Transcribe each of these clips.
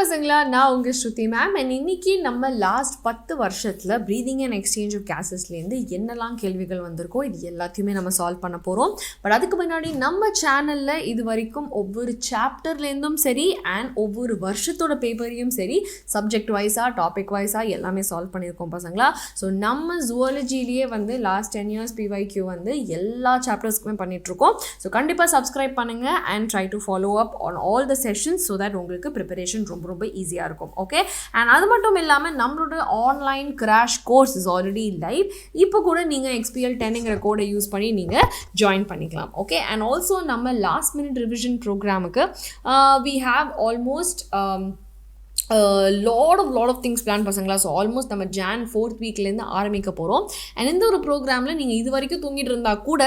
பசங்களா, நான் உங்கள் ஸ்ருதி மேம். அண்ட் இன்றைக்கி நம்ம லாஸ்ட் 10 வருஷத்தில் ப்ரீதிங் அண்ட் எக்ஸ்சேஞ்ச் ஆஃப் கேஸஸ்லேருந்து என்னெல்லாம் கேள்விகள் வந்திருக்கோ இது எல்லாத்தையுமே நம்ம சால்வ் பண்ண போகிறோம். பட் அதுக்கு முன்னாடி நம்ம சேனலில் இது வரைக்கும் ஒவ்வொரு சாப்டர்லேருந்தும் சரி அண்ட் ஒவ்வொரு வருஷத்தோட பேப்பரையும் சரி சப்ஜெக்ட் வைஸாக டாபிக் வைஸாக எல்லாமே சால்வ் பண்ணியிருக்கோம் பசங்களா. ஸோ நம்ம ஜுவாலஜிலேயே வந்து லாஸ்ட் 10 years PYQ வந்து எல்லா சாப்டர்ஸ்க்குமே பண்ணிகிட்ருக்கோம். ஸோ கண்டிப்பாக சப்ஸ்கிரைப் பண்ணுங்கள் and try to follow up on all the sessions so that உங்களுக்கு ப்ரிப்பரேஷன் ரொம்ப ஈஸியாக இருக்கும். ஓகே, அண்ட் அது மட்டும் இல்லாமல் நம்மளோட online crash course is already live. இப்போ கூட நீங்கள் XPL 10ங்கிற கோடை யூஸ் பண்ணி நீங்கள் ஜாயின் பண்ணிக்கலாம். ஓகே, அண்ட் ஆல்சோ நம்ம லாஸ்ட் மினிட் ரிவிஷன் ப்ரோக்ராமுக்கு we have almost lot of things plan பசங்களா. ஸோ ஆல்மோஸ்ட் நம்ம Jan 4th வீக்லேருந்து ஆரம்பிக்க போகிறோம். அண்ட் இந்த ஒரு ப்ரோக்ராமில் நீங்கள் இது வரைக்கும் தூங்கிட்டு இருந்தால் கூட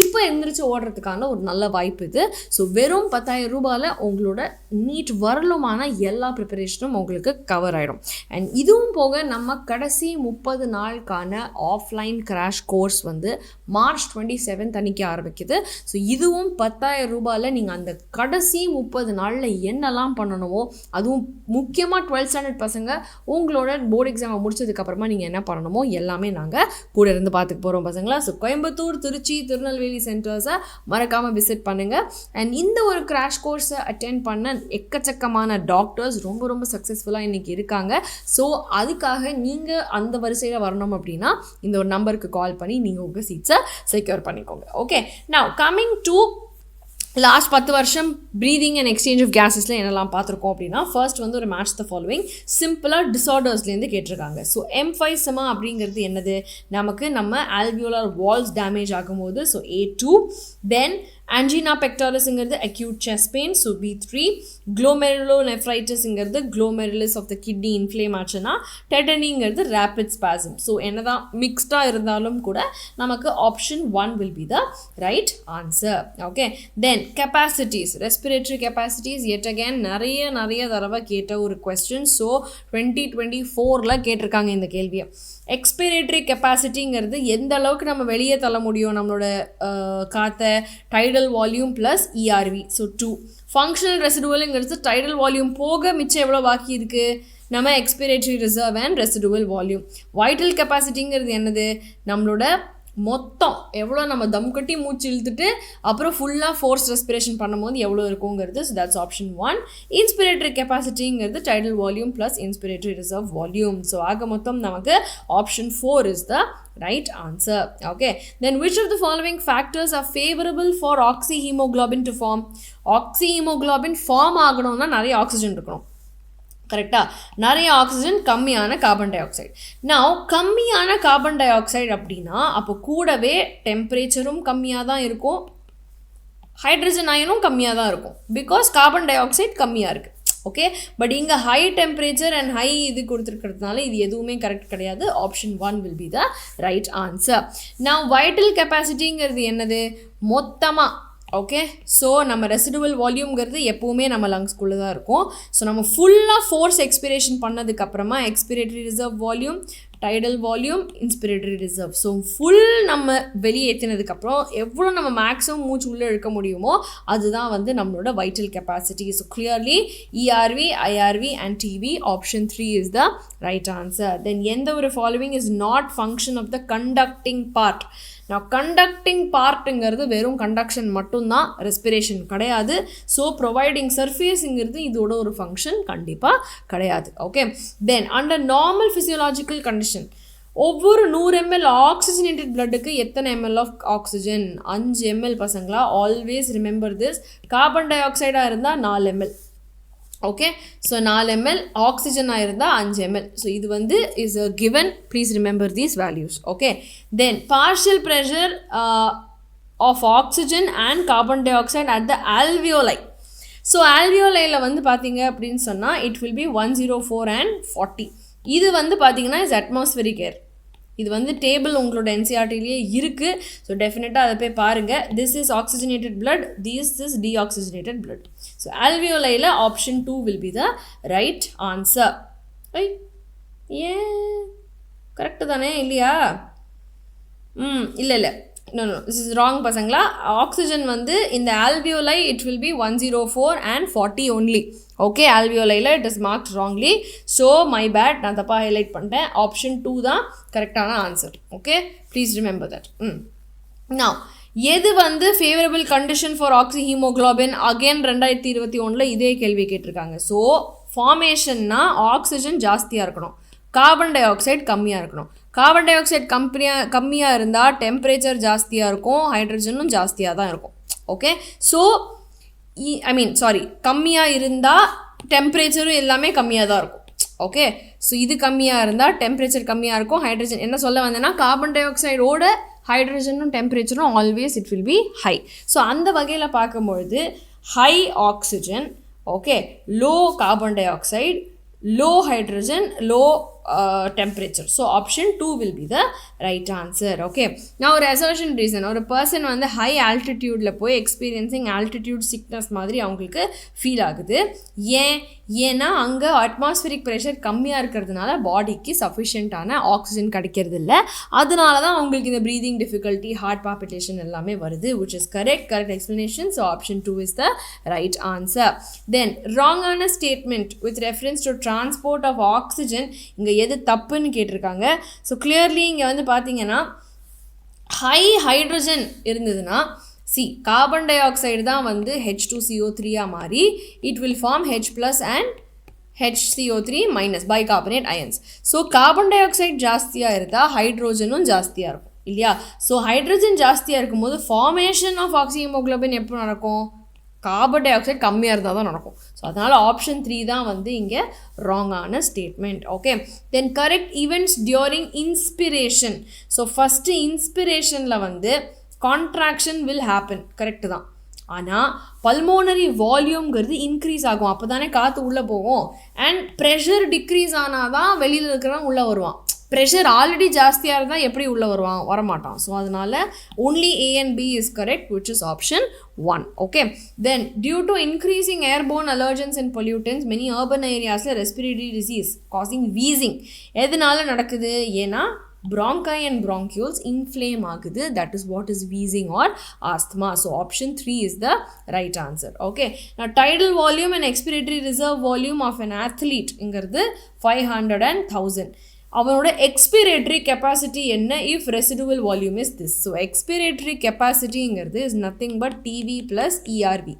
இப்போ எழுந்திரிச்சு ஓடுறதுக்கான ஒரு நல்ல வாய்ப்பு இது. ஸோ வெறும் 10,000 ரூபாயில் உங்களோட நீட் வரலுமான எல்லா ப்ரிப்பரேஷனும் உங்களுக்கு கவர் ஆகிடும். அண்ட் இதுவும் போக நம்ம கடைசி 30 நாளுக்கான ஆஃப்லைன் கிராஷ் கோர்ஸ் வந்து March 27th அன்றைக்கி ஆரம்பிக்குது. ஸோ இதுவும் 10,000 ரூபாயில் நீங்கள் அந்த கடைசி 30 நாளில் என்னெல்லாம் பண்ணணுமோ, அதுவும் முக்கியமாக 12th ஸ்டாண்டர்ட் பசங்க உங்களோட போர்டு எக்ஸாமை முடிச்சதுக்கப்புறமா நீங்கள் என்ன பண்ணணுமோ எல்லாமே நாங்கள் கூட இருந்து பார்த்துக்க போகிறோம் பசங்களா. ஸோ கோயம்புத்தூர், திருச்சி, திருநெல்வேலி சென்டர்ஸை மறக்காமல் விசிட் பண்ணுங்கள். அண்ட் இந்த ஒரு கிராஷ் கோர்ஸை அட்டென்ட் பண்ண எக்கச்சக்கமான டாக்டர்ஸ் ரொம்ப சக்ஸஸ்ஃபுல்லாக இன்றைக்கி இருக்காங்க. ஸோ அதுக்காக நீங்கள் அந்த வரிசையில் வரணும் அப்படின்னா இந்த ஒரு நம்பருக்கு கால் பண்ணி நீங்கள் உங்கள் சீட்ஸை செக்யூர் பண்ணிக்கோங்க. Okay, now coming to last 10 வருஷம் ப்ரீதிங் அண்ட் எக்ஸ்சேஞ்ச் ஆஃப் கேஸஸில் என்னெல்லாம் பார்த்துருக்கோம் அப்படின்னா, ஃபர்ஸ்ட் வந்து ஒரு மேட்ச் த ஃபாலோவிங் சிம்பிளாக டிஸார்டர்ஸ்லேருந்து கேட்டிருக்காங்க. ஸோ emphysema அப்படிங்கிறது என்னது, நமக்கு நம்ம ஆல்வியோலர் வால்ஸ் டேமேஜ் ஆகும்போது so A2. Then angina pectorisங்கிறது acute chest pain so B3. glomerulonephritisங்கிறது glomerulus of the kidney inflame ஆச்சுன்னா tetanyங்கிறது rapid spasm. ஸோ என்னதான் மிக்ஸ்டாக இருந்தாலும் கூட நமக்கு option 1 will be the right answer. Okay, then capacities, respiratory capacities yet again நிறைய தடவை கேட்ட ஒரு question. ஸோ 2024ல் கேட்டிருக்காங்க இந்த கேள்வியை. எக்ஸ்பிரேட்டரி கெப்பாசிட்டிங்கிறது எந்த அளவுக்கு நம்ம வெளியே தள்ள முடியும் நம்மளோட காற்றை, tidal volume plus ERV so 2. Functional ரெசிடுவலுங்கிறது டைடல் வால்யூம் போக மிச்சம் எவ்வளோ பாக்கி இருக்குது, நம்ம expiratory reserve and residual volume. Vital கெப்பாசிட்டிங்கிறது என்னது, நம்மளோட மொத்தம் எவ்வளோ நம்ம தம் கட்டி மூச்சு இழுத்துட்டு அப்புறம் ஃபுல்லாக ஃபோர்ஸ் ரெஸ்பிரேஷன் பண்ணும்போது எவ்வளோ இருக்குங்கிறது. So that's option 1. இன்ஸ்பிரேட்டரி கெப்பாசிட்டிங்கிறது tidal volume plus inspiratory reserve volume. So ஆக மொத்தம் நமக்கு option 4 is the right answer. Okay, then which of the following factors are favorable for oxyhemoglobin to form? oxyhemoglobin form ஆகணும்னா நிறைய oxygen இருக்கணும், கரெக்டாக? நிறைய oxygen, கம்மியான கார்பன் டை ஆக்சைடு. நான் கம்மியான கார்பன் டை ஆக்சைடு அப்படின்னா அப்போ கூடவே டெம்பரேச்சரும் கம்மியாக தான் இருக்கும், ஹைட்ரஜன் அயனும் கம்மியாக தான் இருக்கும், பிகாஸ் கார்பன் டை ஆக்சைடு கம்மியாக இருக்குது. ஓகே, பட் இங்கே ஹை டெம்பரேச்சர் அண்ட் ஹை இது கொடுத்துருக்கிறதுனால இது எதுவுமே கரெக்ட் கிடையாது. Option 1 will be the right answer. நான் வைட்டல் கெப்பாசிட்டிங்கிறது என்னது, மொத்தமாக. ஓகே, ஸோ நம்ம ரெசிடுவல் வால்யூம்ங்கிறது எப்போவுமே நம்ம லங்ஸ்குள்ளே தான் இருக்கும். ஸோ நம்ம ஃபுல்லாக ஃபோர்ஸ் எக்ஸ்பிரேஷன் பண்ணதுக்கப்புறமா expiratory reserve volume, tidal volume, inspiratory reserve. So full நம்ம வெளியே ஏற்றினதுக்கப்புறம் எவ்வளோ நம்ம மேக்ஸிமம் மூச்சு உள்ளே இழுக்க முடியுமோ அதுதான் வந்து நம்மளோட vital capacity. So clearly ERV, IRV and TV. Option 3 is the right answer. Then எந்த ஒரு following is not function of the conducting part. Non conducting பார்ட்டுங்கிறது வெறும் கண்டக்ஷன் மட்டும்தான், ரெஸ்பிரேஷன் கிடையாது. ஸோ ப்ரொவைடிங் சர்ஃபேஸுங்கிறது இதோட ஒரு ஃபங்க்ஷன் கண்டிப்பாக கிடையாது. Okay, then under normal physiological condition ஒவ்வொரு 100 ml ஆக்சிஜனேட்டட் பிளட்டுக்கு எத்தனை ml ஆஃப் ஆக்சிஜன்? 5 ml பசங்களா. Always remember this. கார்பன் டை ஆக்சைடாக இருந்தால் 4 ml. ஓகே, ஸோ 4 ml, ஆக்சிஜனாக இருந்தால் 5 ml. ஸோ இது வந்து is a given, please remember these values. Okay, then partial pressure of oxygen and carbon dioxide at the alveoli. So ஆல்வியோலையில் வந்து பார்த்தீங்க அப்படின்னு சொன்னால் இட் வில் பி 104 and 40. இது வந்து பார்த்தீங்கன்னா இஸ் அட்மாஸ்ஃபெரிக் ஏர். இது வந்து டேபிள் உங்களோட NCERTலேயே இருக்குது. ஸோ டெஃபினட்டாக அதை போய் பாருங்கள். This is oxygenated blood, this is deoxygenated blood. So ஆல்வியோலையில் option 2 will be the right answer. ஏன் கரெக்டு தானே இல்லையா? இல்லை this is wrong பசங்களா. ஆக்சிஜன் வந்து இந்த alveoli it will be 104 and 40 only. Okay, alveoli it is marked wrongly. So my bad, நான் தப்பா highlight பண்ணிட்டேன். Option 2 தான் கரெக்டான answer. Okay, please remember that. Now, எது வந்து ஃபேவரபிள் கண்டிஷன் ஃபார் ஆக்சிஹீமோக்ளோபின் அகெயின் 2021 இதே கேள்வி கேட்டிருக்காங்க. ஸோ ஃபார்மேஷன்னா ஆக்சிஜன் ஜாஸ்தியாக இருக்கணும், கார்பன் டை ஆக்சைடு கம்மியாக இருக்கணும். கார்பன் டை ஆக்சைடு கம்மியாக இருந்தால் டெம்பரேச்சர் ஜாஸ்தியாக இருக்கும், ஹைட்ரஜனும் ஜாஸ்தியாக தான் இருக்கும். ஓகே, ஸோ கம்மியாக இருந்தால் டெம்பரேச்சரும் எல்லாமே கம்மியாக தான் இருக்கும். ஓகே, ஸோ இது கம்மியாக இருந்தால் டெம்பரேச்சர் கம்மியாக இருக்கும், ஹைட்ரஜன் என்ன சொல்ல வந்தேன்னா கார்பன் டை ஆக்சைடோட ஹைட்ரஜனும் டெம்பரேச்சரும் always it will be high. So அந்த வகையில் பார்க்கும்பொழுது high oxygen, okay, low carbon dioxide, low hydrogen, low temperature. So option 2 will be the right answer. Okay, now ஒரு assertion reason, ஒரு person வந்து high altitudeல போய் experiencing altitude sickness மாதிரி அவங்களுக்கு feel ஆகுது. ஏன்னா அங்கே அட்மாஸ்பியரிக் ப்ரெஷர் கம்மியாக இருக்கிறதுனால பாடிக்கு சஃபிஷியண்ட்டான ஆக்சிஜன் கிடைக்கிறது இல்லை. அதனால தான் அவங்களுக்கு இந்த ப்ரீதிங் டிஃபிகல்ட்டி, ஹார்ட் பால்பிட்டேஷன் எல்லாமே வருது. Which is correct explanation. So option 2 is the right answer. Then ராங்கான statement with reference to transport of oxygen, இங்கே எது தப்புன்னு கேட்டிருக்காங்க. ஸோ கிளியர்லி இங்கே வந்து பார்த்தீங்கன்னா ஹை ஹைட்ரஜன் இருந்ததுன்னா கார்பன் டை ஆக்சைடு தான் வந்து H2CO3 மாறி it will form H+ and HCO3- bicarbonate ions. So carbon dioxide ஜாஸ்தியாக இருந்தால் ஹைட்ரோஜனும் ஜாஸ்தியாக இருக்கும் இல்லையா? ஸோ ஹைட்ரஜன் ஜாஸ்தியாக இருக்கும்போது ஃபார்மேஷன் ஆஃப் ஆக்சிஹீமோக்ளோபின் எப்போ நடக்கும்? கார்பன் டை ஆக்சைடு கம்மியாக இருந்தால் தான் நடக்கும். ஸோ அதனால் ஆப்ஷன் 3 தான் வந்து இங்கே ராங்கான ஸ்டேட்மெண்ட். Okay, then correct events during inspiration. So first இன்ஸ்பிரேஷனில் வந்து கான்ட்ராக்ஷன் வில் ஹேப்பன், கரெக்டு தான். ஆனால் பல்மோனரி வால்யூம்ங்கிறது இன்க்ரீஸ் ஆகும், அப்போ தானே காற்று உள்ளே போகும். அண்ட் ப்ரெஷர் டிக்ரீஸ் ஆனால் தான் வெளியில் இருக்கிறவன் உள்ளே வருவான். ப்ரெஷர் ஆல்ரெடி ஜாஸ்தியாக இருந்தால் எப்படி உள்ளே வருவான்? வரமாட்டான். ஸோ அதனால் only A and B is correct, which is option 1. Okay, then due to increasing airborne allergens and pollutants, many urban areas respiratory disease causing wheezing எதனால நடக்குது? ஏன்னா bronchi and bronchioles inflame ஆகுது. That is what is wheezing or asthma. So option 3 is the right answer. Okay, now tidal volume and expiratory reserve volume of an athlete இங்கிறது 500 and 1000. அவனோட expiratory capacity என்ன if residual volume is this? So expiratory கெப்பாசிட்டிங்கிறது is nothing but TV plus ERV.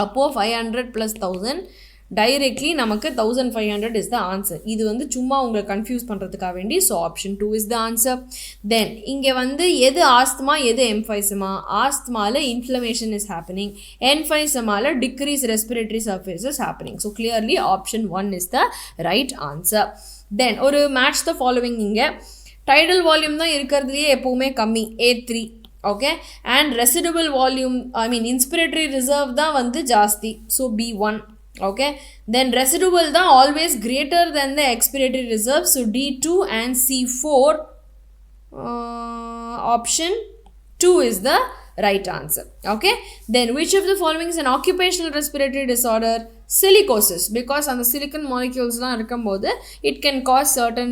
அப்போது 500 + 1000 directly நமக்கு 1500 is the answer. இது வந்து சும்மா உங்களை confuse பண்ணுறதுக்காக வேண்டி. So option 2 is the answer. Then இங்கே வந்து எது ஆஸ்துமா எது எம்ஃபைசமா? ஆஸ்துமாவில் இன்ஃப்ளமேஷன் இஸ் ஹேப்பனிங், எம்ஃபைசமாவில் decrease respiratory surface is happening. So clearly option 1 is the right answer. Then ஒரு மேட்ச் த ஃபாலோவிங். இங்கே டைடல் வால்யூம் தான் இருக்கிறதுலையே எப்போவுமே கம்மி, A3. Okay, and residual volume inspiratory reserve தான் வந்து ஜாஸ்தி, so B1. Okay, then residual தான் always greater than the expiratory reserve, so D2 and C4. Option 2 is the right answer. Okay, then which of the following is an occupational respiratory disorder? Silicosis, because அந்த silicon moleculesலாம் இருக்கும்போது it can cause certain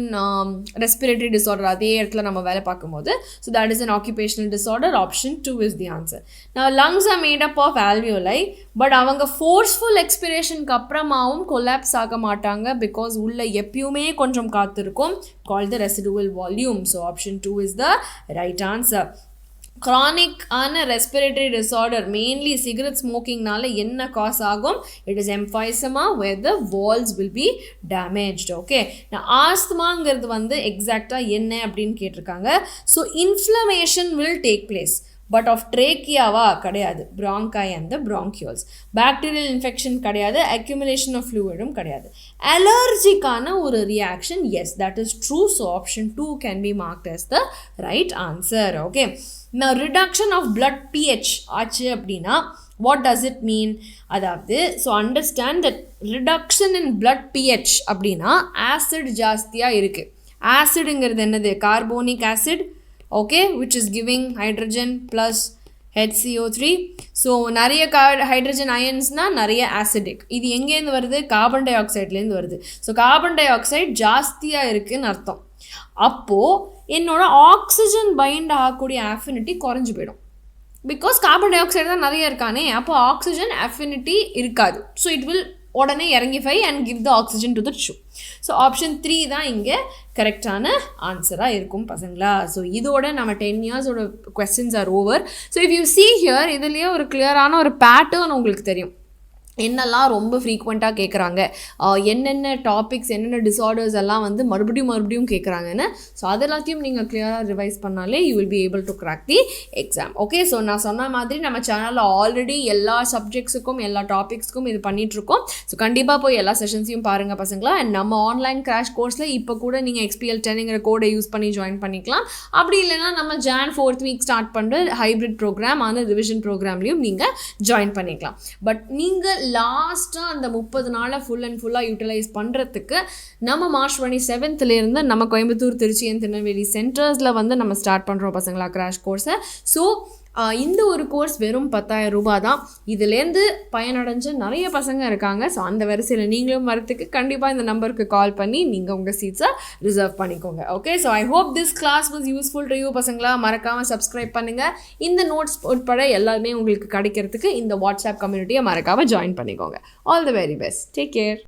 respiratory disorder அதே இடத்துல நம்ம வேலை பார்க்கும்போது. So that is an occupational disorder. Option 2 is the answer. Now lungs are made up of alveoli, but அவங்க forceful expiration-க்கு அப்புறமாவும் collapse ஆக மாட்டாங்க because உள்ள எப்பயுமே கொஞ்சம் காத்து இருக்கும், called the residual volume. So option 2 is the right answer. Chronic ஆன respiratory disorder mainly cigarette smoking-னால என்ன காஸ் ஆகும்? It is emphysema where the walls will be damaged. Okay, now ஆஸ்துமாங்கிறது வந்து எக்ஸாக்டாக என்ன அப்படின்னு கேட்டிருக்காங்க. So inflammation will take place, but of ட்ரேக்கியாவா? கிடையாது. bronchi and the bronchioles. bacterial infection கிடையாது, accumulation of fluidum கிடையாது. allergic-ஆன ஒரு reaction, yes, that is true. So option 2 can be marked as the right answer. Okay, now reduction of blood pH ஆச்சு அப்படின்னா what does it mean? அதாவது so understand that reduction in blood pH அப்படின்னா acid ஜாஸ்தியாக இருக்குது. ஆசிடுங்கிறது என்னது? Carbonic acid. Okay, which is giving hydrogen plus HCO3. So நிறைய hydrogen அயன்ஸ்னால் நிறைய acidic. இது எங்கேருந்து வருது? கார்பன் டை ஆக்சைட்லேருந்து வருது. ஸோ கார்பன் டை ஆக்சைடு ஜாஸ்தியாக இருக்குதுன்னு அர்த்தம். அப்போது என்னோட ஆக்சிஜன் பைண்ட் ஆகக்கூடிய அஃபினிட்டி குறைஞ்சி போயிடும். பிகாஸ் கார்பன் டை ஆக்சைடு தான் நிறைய இருக்கானே, அப்போ ஆக்சிஜன் அஃபினிட்டி இருக்காது. ஸோ இட் வில் உடனே இறங்கிஃபை and give the oxygen to the tissue. So option 3 தான் இங்கே கரெக்டான ஆன்சராக இருக்கும் பசங்களா. ஸோ இதோட நம்ம 10 இயர்ஸோட questions are over. So if you see here இதுலேயே ஒரு கிளியரான ஒரு பேட்டர்ன் உங்களுக்கு தெரியும், என்னெல்லாம் ரொம்ப ஃப்ரீக்வெண்ட்டாக கேட்குறாங்க, என்னென்ன டாபிக்ஸ் என்னென்ன டிஸார்டர்ஸ் எல்லாம் வந்து மறுபடியும் கேட்குறாங்கன்னு. ஸோ அது எல்லாத்தையும் நீங்கள் கிளியராக ரிவைஸ் பண்ணாலே you will be able to crack the exam. Okay, so நான் சொன்ன மாதிரி நம்ம சேனலில் ஆல்ரெடி எல்லா சப்ஜெக்ட்ஸுக்கும் எல்லா டாபிக்ஸ்க்கும் இது பண்ணிகிட்ருக்கோம். ஸோ கண்டிப்பாக போய் எல்லா செஷன்ஸையும் பாருங்கள் பசங்களா. அண்ட் நம்ம ஆன்லைன் கிராஷ் கோர்ஸில் இப்போ கூட நீங்கள் XPL10ங்கிற கோடை யூஸ் பண்ணி ஜாயின் பண்ணிக்கலாம். அப்படி இல்லைன்னா நம்ம Jan 4th week ஸ்டார்ட் பண்ணுற ஹைப்ரிட் ப்ரோக்ராம் ஆன ரிவிஷன் ப்ரோக்ராம்லேயும் நீங்கள் ஜாயின் பண்ணிக்கலாம். பட் நீங்கள் லாஸ்ட்டாக அந்த 30 நாளை ஃபுல்லாக யூட்டிலைஸ் பண்ணுறதுக்கு நம்ம March 27th நம்ம கோயம்புத்தூர், திருச்சி அண்ட் திருநெல்வேலி சென்டர்ஸில் வந்து நம்ம ஸ்டார்ட் பண்ணுறோம் பசங்களா கிராஷ் கோர்ஸை. ஸோ இந்த ஒரு கோர்ஸ் வெறும் 10,000 ரூபாய் தான். இதுலேருந்து பயனடைஞ்ச நிறைய பசங்க இருக்காங்க. ஸோ அந்த வரிசையில் நீங்களும் வரத்துக்கு கண்டிப்பாக இந்த நம்பருக்கு கால் பண்ணி நீங்கள் உங்கள் சீட்ஸை ரிசர்வ் பண்ணிக்கோங்க. Okay, so I hope this class was useful to you பசங்களா. மறக்காமல் சப்ஸ்கிரைப் பண்ணுங்கள். இந்த நோட்ஸ் உட்பட எல்லாருமே உங்களுக்கு கிடைக்கிறதுக்கு இந்த வாட்ஸ்அப் கம்யூனிட்டியை மறக்காமல் ஜாயின் பண்ணிக்கோங்க. All the very best. Take care.